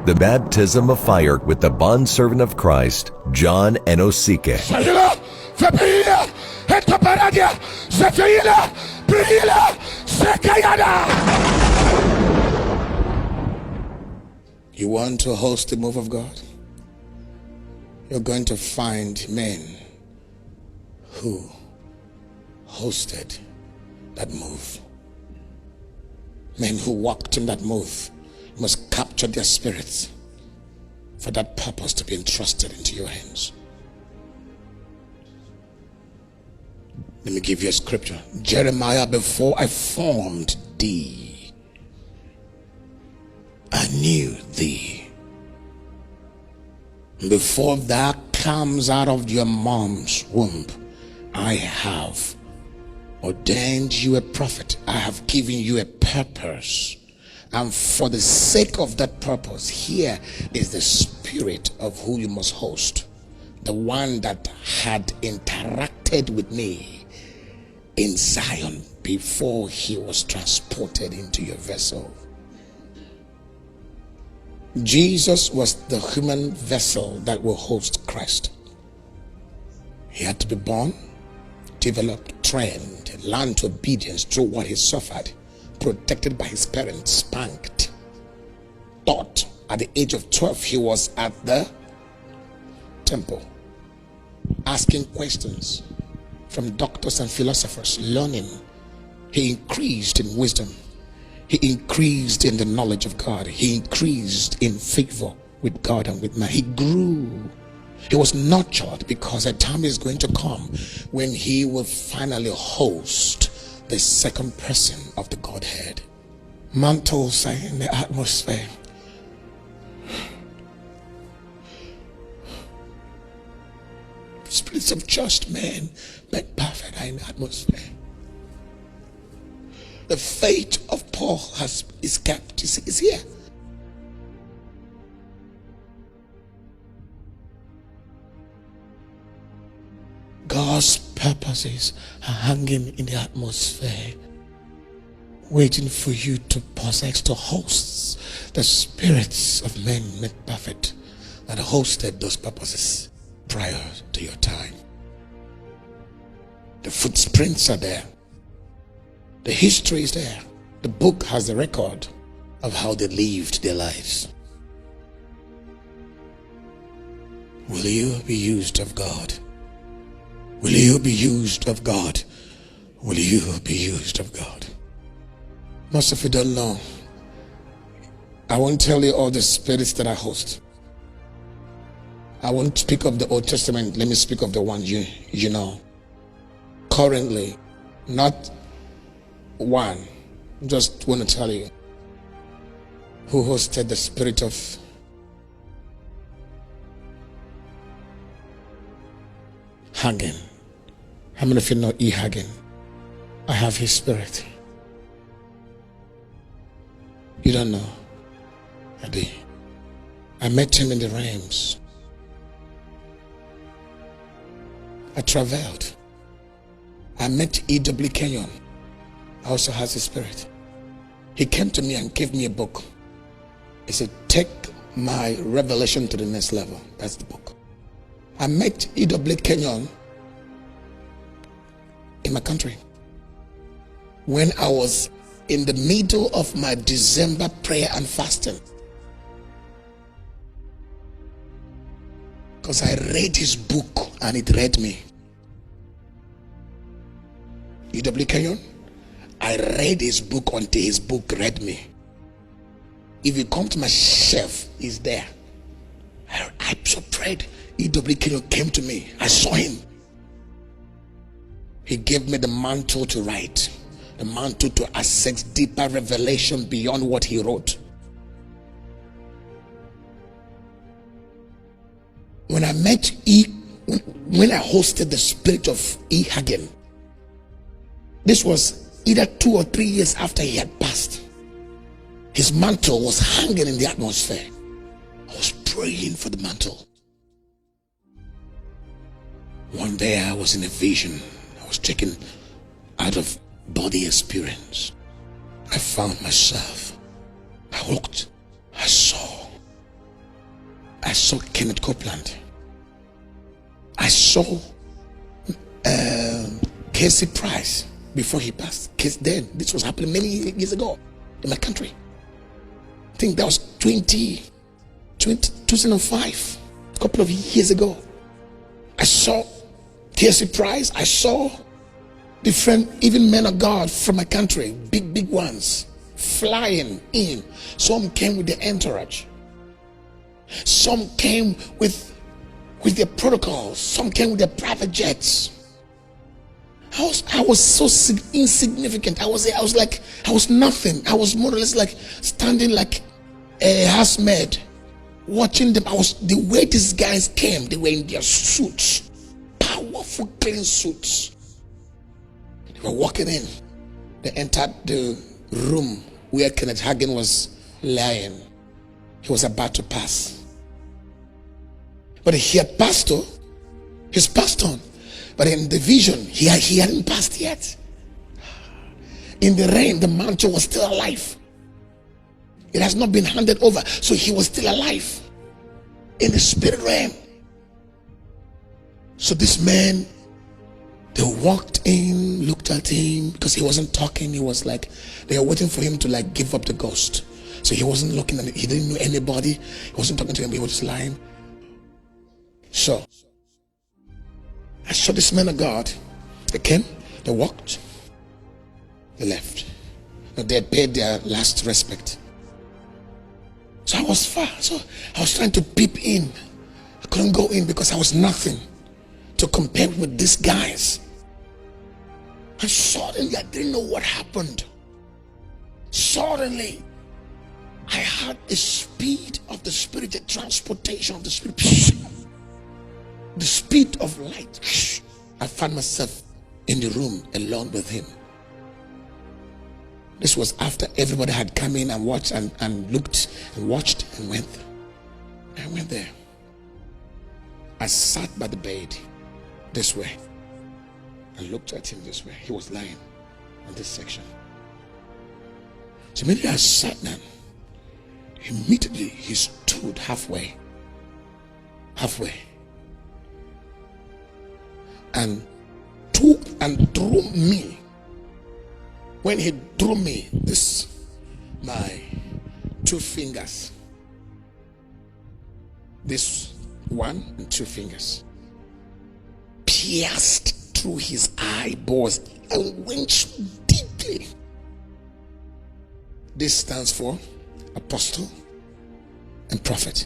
the baptism of fire with the bondservant of Christ, John Anosike. You want to host the move of God? You're going to find men who hosted that move. Men who walked in that move. You must capture their spirits for that purpose to be entrusted into your hands. Let me give you a scripture. Jeremiah, before I formed thee, I knew thee. Before thou comes out of your mom's womb, I have ordained you a prophet. I have given you a purpose. And for the sake of that purpose, here is the spirit of who you must host. The one that had interacted with me in Zion before he was transported into your vessel. Jesus was the human vessel that will host Christ. He had to be born, developed, trained, learned obedience through what he suffered, protected by his parents, spanked, taught. At the age of 12, he was at the temple, asking questions from doctors and philosophers, learning. He increased in wisdom. He increased in the knowledge of God. He increased in favor with God and with man. He grew. He was nurtured, because a time is going to come when he will finally host the second person of the Godhead. Mantles are in the atmosphere. Spirits of just men made perfect are in the atmosphere. The fate of Paul is kept, is here. God's purposes are hanging in the atmosphere, waiting for you to possess, to host the spirits of men made perfect that hosted those purposes prior to your time. The footprints are there. The history is there. The book has a record of how they lived their lives. Will you be used of God? Will you be used of God? Will you be used of God? Most of you don't know. I won't tell you all the spirits that I host. I won't speak of the Old Testament. Let me speak of the ones you know. Currently, not one. Just want to tell you who hosted the spirit of Hagin. How many of you know Hagin? I have his spirit. You don't know. I met him in the realms. I traveled. I met Kenyon. Also has his spirit. He came to me and gave me a book. He said, take my revelation to the next level. That's the book. I met Kenyon in my country when I was in the middle of my December prayer and fasting, because I read his book and it read me. Kenyon, I read his book until his book read me. If you come to my shelf, he's there. I so prayed. Kenyon came to me. I saw him. He gave me the mantle to write, the mantle to access deeper revelation beyond what he wrote. When I met when I hosted the spirit of Hagin, this was either 2 or 3 years after he had passed. His mantle was hanging in the atmosphere. I was praying for the mantle. One day I was in a vision. I was taken out of body experience. I found myself. I looked. I saw I saw Kenneth Copeland. I saw Casey Price before he passed. Then this was happening many years ago in my country. I think that was 2005, a couple of years ago. I saw Casey Price. I saw different, even men of God from my country, big ones, flying in. Some came with their entourage. Some came with their protocols. Some came with their private jets. I was so insignificant. I was nothing. I was more or less like standing like a housemaid, watching them. The way these guys came, they were in their suits, powerful clean suits. They were walking in. They entered the room where Kenneth Hagin was lying. He was about to pass. But he had passed on. He's passed on. But in the vision, he hadn't passed yet. In the rain, the mantle was still alive. It has not been handed over. So he was still alive in the spirit realm. So this man, they walked in, looked at him, because he wasn't talking. He was like, they were waiting for him to like give up the ghost. So he wasn't looking at it. He didn't know anybody. He wasn't talking to them. He was just lying. So I saw this man of God. They came, they walked, they left. They had paid their last respect. So I was far. So I was trying to peep in. I couldn't go in because I was nothing to compare with these guys. And suddenly I didn't know what happened. Suddenly I had the speed of the spirit, the transportation of the spirit, the speed of light. I found myself in the room alone with him. This was after everybody had come in and watched and looked and watched and went. I went there. I sat by the bed this way and looked at him this way. He was lying on this section. So immediately I sat down. Immediately he stood halfway and took and drew me. When he drew me, my 2 fingers, this 1 and 2 fingers, pierced through his eyeballs and went deeply. This stands for apostle and prophet.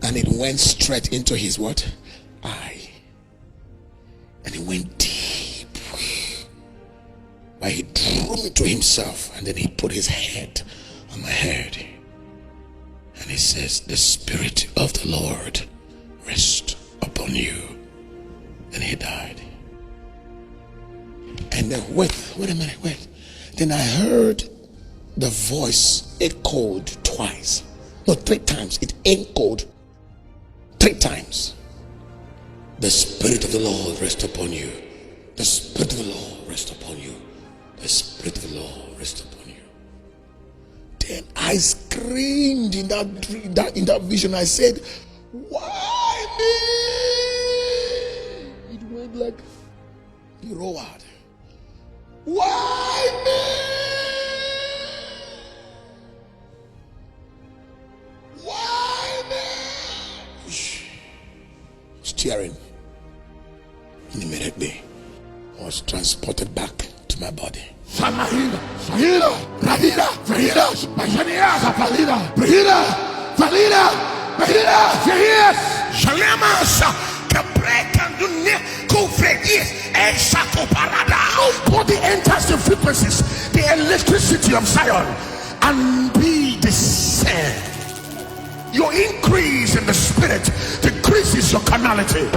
And it went straight into his what? Eye. And it went deep. But he drew me to himself, and then he put his head on my head. And he says, the Spirit of the Lord rest upon you. And he died. And then wait a minute. Then I heard the voice echoed twice. No, 3 times. It echoed 3 times. The Spirit of the Lord rest upon you. The Spirit of the Lord rest upon you. The Spirit of the Lord rest upon you. Then I screamed in that vision. I said, why me? It went like he roared. Why me? Why me? Steering. And immediately I was transported back to my body. Nobody enters the frequencies, the electricity of Zion, and be the same. Your increase in the spirit decreases your carnality.